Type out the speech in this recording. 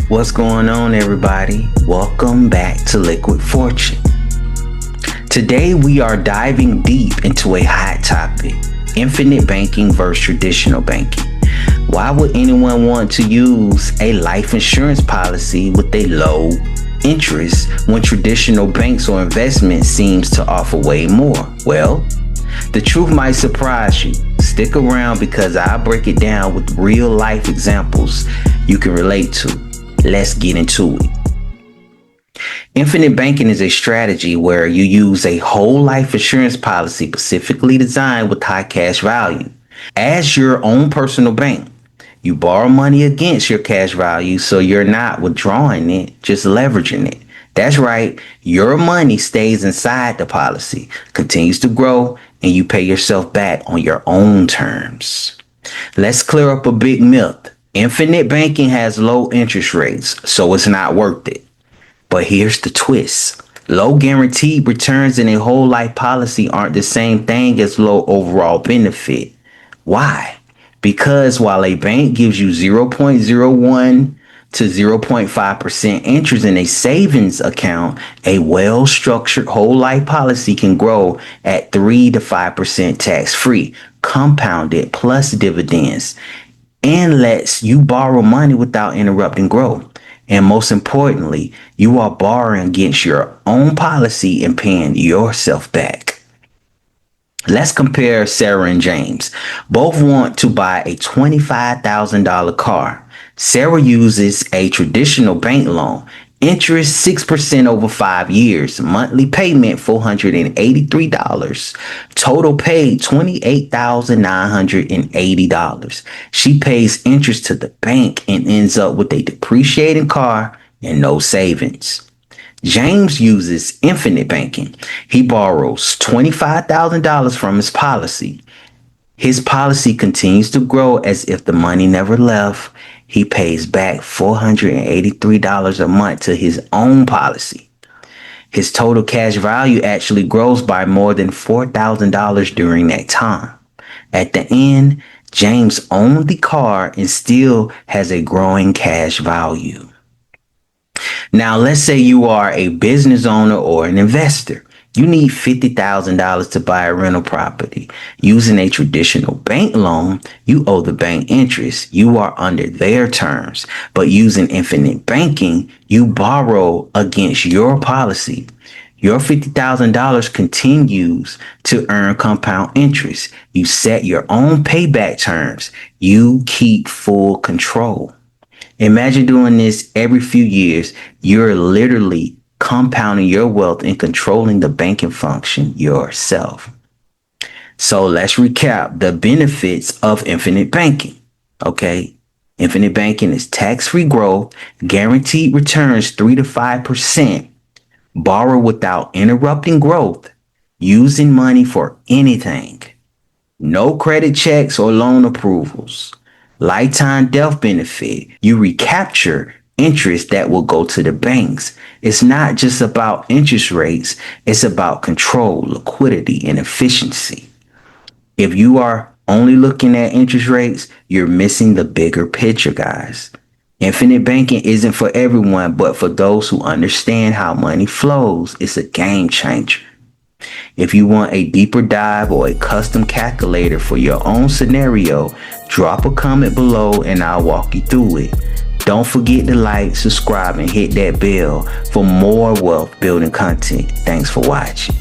What's going on, everybody? Welcome back to Liquid Fortune. Today, we are diving deep into a hot topic: infinite banking versus traditional banking. Why would anyone want to use a life insurance policy with a low interest when traditional banks or investments seems to offer way more? Well, the truth might surprise you. Stick around because I'll break it down with real life examples you can relate to. Let's get into it. Infinite banking is a strategy where you use a whole life insurance policy specifically designed with high cash value as your own personal bank. You borrow money against your cash value, so you're not withdrawing it, just leveraging it. That's right, your money stays inside the policy, continues to grow, and you pay yourself back on your own terms. Let's clear up a big myth. Infinite banking has low interest rates, so it's not worth it. But here's the twist. Low guaranteed returns in a whole life policy aren't the same thing as low overall benefit. Why? Because while a bank gives you 0.01 to 0.5% interest in a savings account, a well-structured whole life policy can grow at 3 to 5% tax-free, compounded plus dividends, and lets you borrow money without interrupting growth. And most importantly, you are borrowing against your own policy and paying yourself back. Let's compare Sarah and James. Both want to buy a $25,000 car. Sarah uses a traditional bank loan. Interest 6% over 5 years. Monthly payment $483. Total paid $28,980. She pays interest to the bank and ends up with a depreciating car and no savings. James uses infinite banking. He borrows $25,000 from his policy. His policy continues to grow as if the money never left. He pays back $483 a month to his own policy. His total cash value actually grows by more than $4,000 during that time. At the end, James owned the car and still has a growing cash value. Now, let's say you are a business owner or an investor. You need $50,000 to buy a rental property. Using a traditional bank loan, you owe the bank interest. You are under their terms. But using infinite banking, you borrow against your policy. Your $50,000 continues to earn compound interest. You set your own payback terms. You keep full control. Imagine doing this every few years. You're literally compounding your wealth and controlling the banking function yourself. So let's recap the benefits of infinite banking. Okay. Infinite banking is tax-free growth, guaranteed returns 3 to 5%, borrow without interrupting growth, using money for anything, no credit checks or loan approvals, lifetime death benefit. You recapture interest that will go to the banks. It's not just about interest rates. It's about control, liquidity, and efficiency. If you are only looking at interest rates, you're missing the bigger picture, guys. Infinite banking isn't for everyone, but for those who understand how money flows, it's a game changer. If you want a deeper dive or a custom calculator for your own scenario, drop a comment below and I'll walk you through it. Don't forget to like, subscribe, and hit that bell for more wealth building content. Thanks for watching.